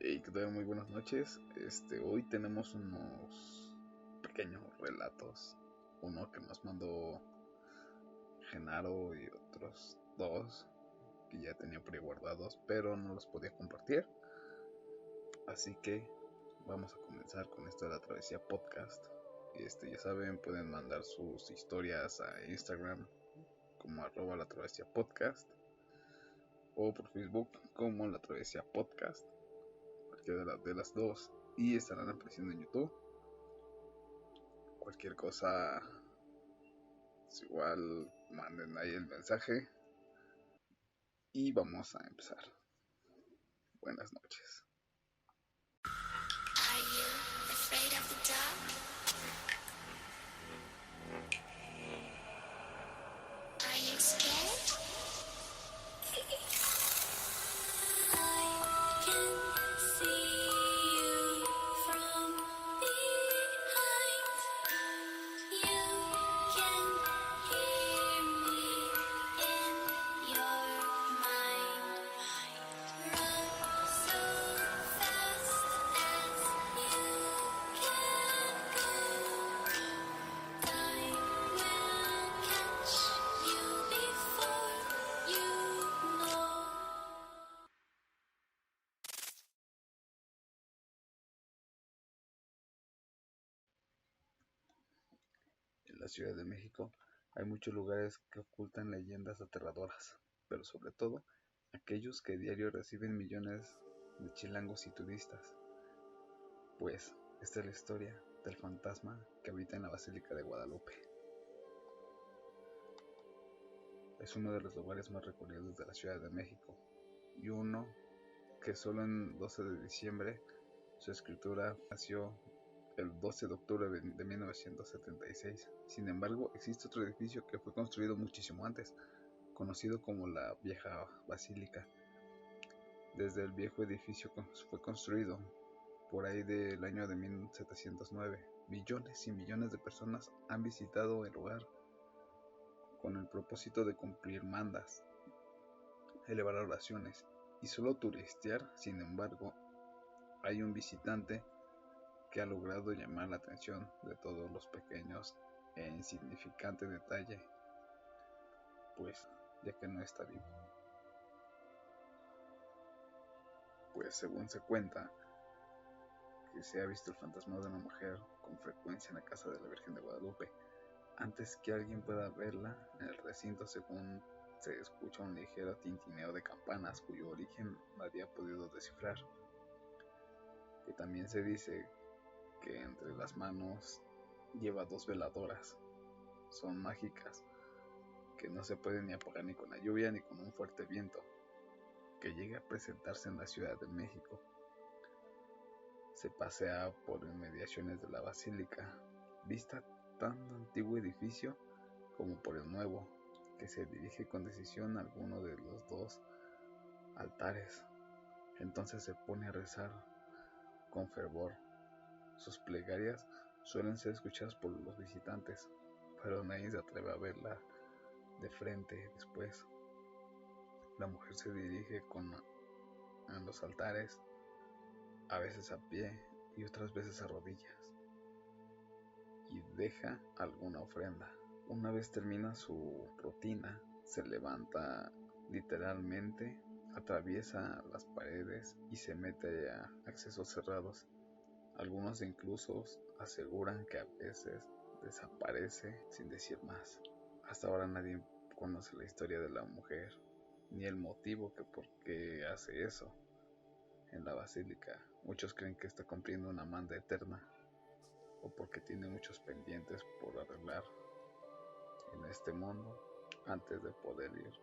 Hey, ¿qué tal? Muy buenas noches. Hoy tenemos unos pequeños relatos. Uno que nos mandó Genaro y otros dos que ya tenía preguardados, pero no los podía compartir. Así que vamos a comenzar con esto de la Travesía Podcast. Ya saben, pueden mandar sus historias a Instagram como @la Travesía Podcast o por Facebook como la Travesía Podcast, cualquiera de las dos, y estarán apareciendo en YouTube. Cualquier cosa, pues igual manden ahí el mensaje y vamos a empezar. Buenas noches. Are you afraid of the dark? Are you scared? I can see you from behind. You can hear me in your mind. Run so fast as you can go. Time will catch you before you know. En la Ciudad de México hay muchos lugares que ocultan leyendas aterradoras, pero sobre todo aquellos que diario reciben millones de chilangos y turistas. Pues esta es la historia del fantasma que habita en la Basílica de Guadalupe. Es uno de los lugares más recorridos de la Ciudad de México y uno que solo en 12 de diciembre su escritura nació el 12 de octubre de 1976. Sin embargo, existe otro edificio que fue construido muchísimo antes, conocido como la Vieja Basílica. Desde el viejo edificio fue construido por ahí del año de 1709. Millones y millones de personas han visitado el lugar con el propósito de cumplir mandas, elevar oraciones y solo turistear. Sin embargo, hay un visitante que ha logrado llamar la atención de todos los pequeños e insignificantes detalles, pues ya que no está vivo. Pues según se cuenta, que se ha visto el fantasma de una mujer con frecuencia en la casa de la Virgen de Guadalupe. Antes que alguien pueda verla en el recinto, según se escucha un ligero tintineo de campanas cuyo origen nadie ha podido descifrar. Que también se dice que entre las manos lleva 2 veladoras. Son mágicas, que no se pueden ni apagar ni con la lluvia ni con un fuerte viento, que llega a presentarse en la Ciudad de México. Se pasea por inmediaciones de la basílica, vista tanto antiguo edificio como por el nuevo, que se dirige con decisión a alguno de los dos altares. Entonces se pone a rezar con fervor. Sus plegarias suelen ser escuchadas por los visitantes, pero nadie se atreve a verla de frente. Después, la mujer se dirige a los altares, a veces a pie y otras veces a rodillas, y deja alguna ofrenda. Una vez termina su rutina, se levanta literalmente, atraviesa las paredes y se mete a accesos cerrados. Algunos incluso aseguran que a veces desaparece sin decir más. Hasta ahora nadie conoce la historia de la mujer, ni el motivo que por qué hace eso en la basílica. Muchos creen que está cumpliendo una manda eterna, o porque tiene muchos pendientes por arreglar en este mundo antes de poder ir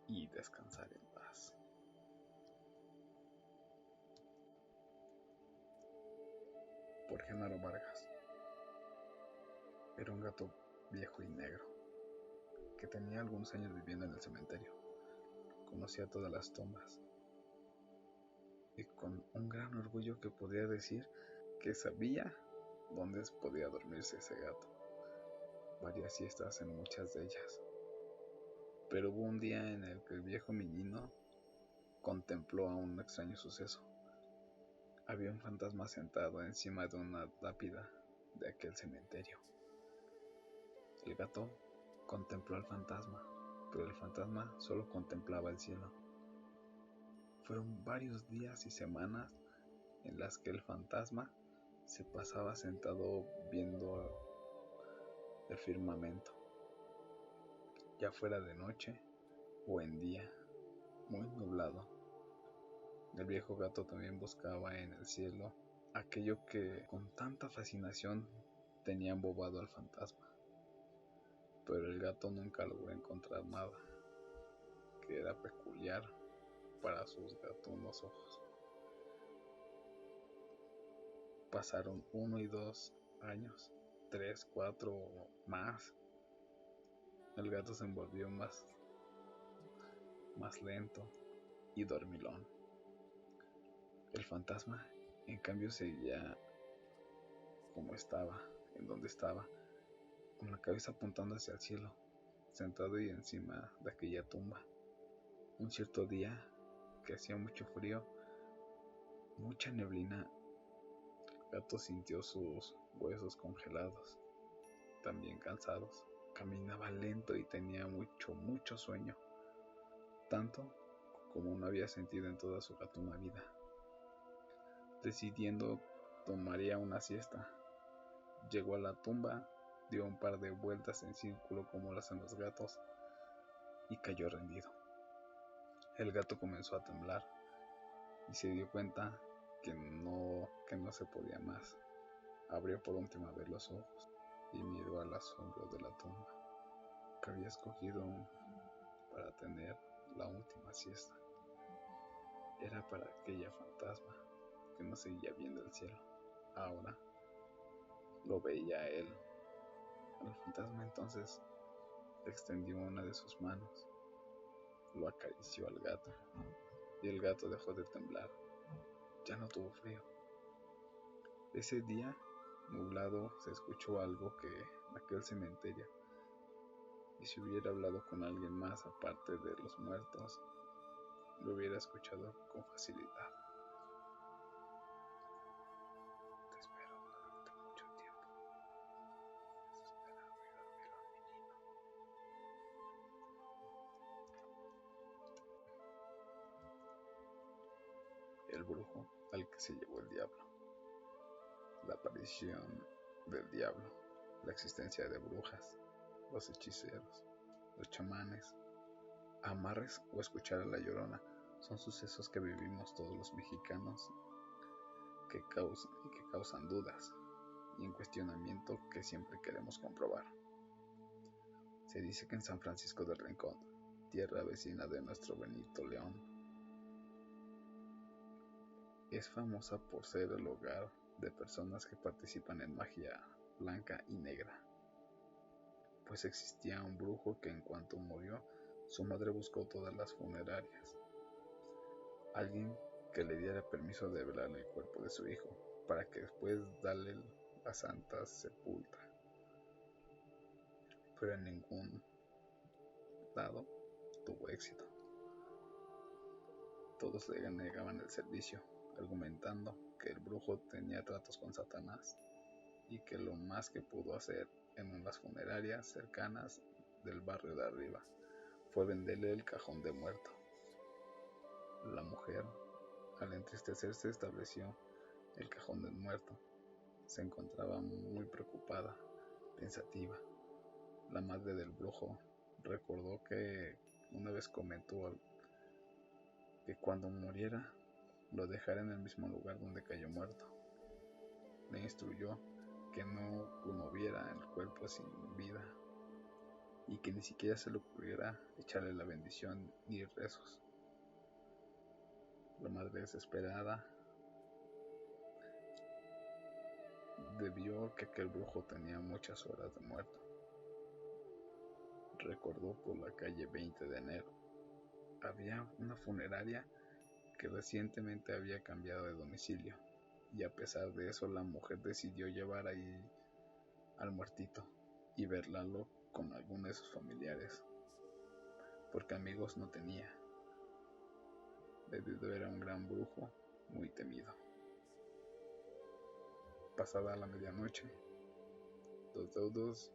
y descansar en paz. Por Genaro Vargas. Era un gato viejo y negro que tenía algunos años viviendo en el cementerio. Conocía todas las tumbas y con un gran orgullo que podía decir que sabía dónde podía dormirse ese gato. Varias siestas en muchas de ellas. Pero hubo un día en el que el viejo Miñino contempló a un extraño suceso. Había un fantasma sentado encima de una lápida de aquel cementerio. El gato contempló al fantasma, pero el fantasma solo contemplaba el cielo. Fueron varios días y semanas en las que el fantasma se pasaba sentado viendo el firmamento, ya fuera de noche o en día muy nublado. El viejo gato también buscaba en el cielo aquello que con tanta fascinación tenía embobado al fantasma, pero el gato nunca logró encontrar nada que era peculiar para sus gatunos ojos. Pasaron 1 y 2 años, 3, 4 o más. El gato se envolvió más lento y dormilón. El fantasma, en cambio, seguía como estaba, en donde estaba, con la cabeza apuntando hacia el cielo, sentado y encima de aquella tumba. Un cierto día, que hacía mucho frío, mucha neblina, el gato sintió sus huesos congelados, también cansados. Caminaba lento y tenía mucho sueño, tanto como no había sentido en toda su gatuna vida. Decidiendo tomaría una siesta, llegó a la tumba, dio un par de vueltas en círculo como lo hacen los gatos y cayó rendido. El gato comenzó a temblar y se dio cuenta que no se podía más. Abrió por última vez los ojos y miró al asombro de la tumba que había escogido para tener la última siesta. Era para aquella fantasma que no seguía viendo el cielo. Ahora lo veía a él. El fantasma entonces extendió una de sus manos, lo acarició al gato y el gato dejó de temblar. Ya no tuvo frío. Ese día nublado se escuchó algo que en aquel cementerio, y si hubiera hablado con alguien más aparte de los muertos, lo hubiera escuchado con facilidad. Te espero durante mucho tiempo, desesperado y dormilón menino. El brujo al que se llevó el diablo. La aparición del diablo, la existencia de brujas, los hechiceros, los chamanes, amarres o escuchar a la llorona son sucesos que vivimos todos los mexicanos que causan dudas y un cuestionamiento que siempre queremos comprobar. Se dice que en San Francisco del Rincón, tierra vecina de nuestro Benito León, es famosa por ser el hogar de personas que participan en magia blanca y negra, pues existía un brujo que en cuanto murió, su madre buscó todas las funerarias, alguien que le diera permiso de velar el cuerpo de su hijo, para que después darle la santa sepulta, pero en ningún lado tuvo éxito. Todos le negaban el servicio, argumentando que el brujo tenía tratos con Satanás y que lo más que pudo hacer en unas funerarias cercanas del barrio de arriba fue venderle el cajón de muerto. La mujer, al entristecerse, estableció el cajón del muerto. Se encontraba muy preocupada, pensativa. La madre del brujo recordó que una vez comentó que cuando muriera lo dejara en el mismo lugar donde cayó muerto. Le instruyó que no moviera el cuerpo sin vida y que ni siquiera se le ocurriera echarle la bendición ni rezos. La madre, desesperada, debió que aquel brujo tenía muchas horas de muerto. Recordó por la calle 20 de enero. Había una funeraria que recientemente había cambiado de domicilio, y a pesar de eso la mujer decidió llevar ahí al muertito y velarlo con alguno de sus familiares, porque amigos no tenía. debido era un gran brujo muy temido. Pasada la medianoche, los deudos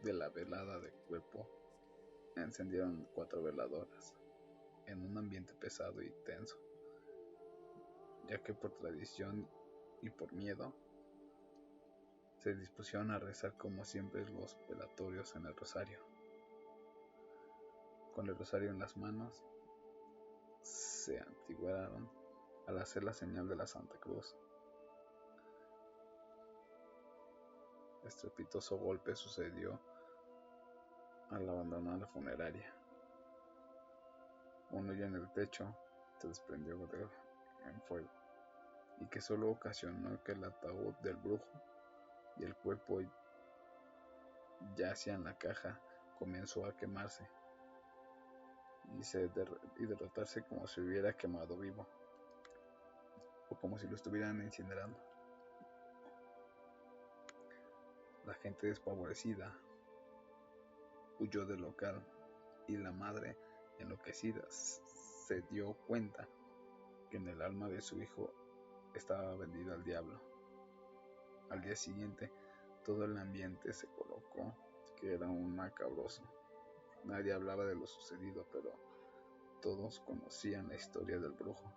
de la velada de cuerpo encendieron 4 veladoras en un ambiente pesado y tenso, ya que por tradición y por miedo se dispusieron a rezar como siempre los velatorios en el rosario. Con el rosario en las manos, se antiguaron al hacer la señal de la Santa Cruz. Estrepitoso golpe sucedió al abandonar la funeraria. Un hoyo en el techo se desprendió en fuego, y que solo ocasionó que el ataúd del brujo y el cuerpo yacía en la caja comenzó a quemarse y derrotarse como si hubiera quemado vivo, o como si lo estuvieran incinerando. La gente despavorecida huyó del local y la madre, enloquecida, se dio cuenta que en el alma de su hijo estaba vendida al diablo. Al día siguiente, todo el ambiente se colocó que era un macabroso. Nadie hablaba de lo sucedido, pero todos conocían la historia del brujo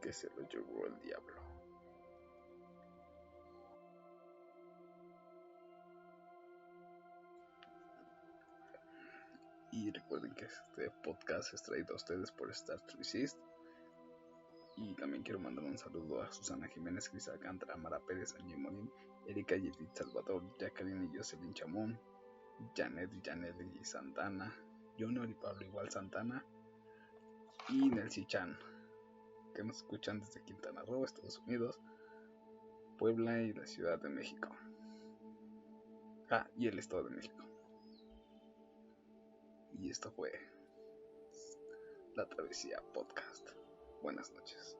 que se lo llevó el diablo. Y recuerden que este podcast es traído a ustedes por Star Trek. Y también quiero mandar un saludo a Susana Jiménez, Cris Alcántara, Mara Pérez, Angie Morín, Erika Yedith Salvador, Jacqueline y Jocelyn Chamón, Janet y Janely Santana, Junior y Pablo Igual Santana, y Nelcy Chan, que nos escuchan desde Quintana Roo, Estados Unidos, Puebla y la Ciudad de México. Y el Estado de México. Y esto fue La Travesía Podcast. Buenas noches.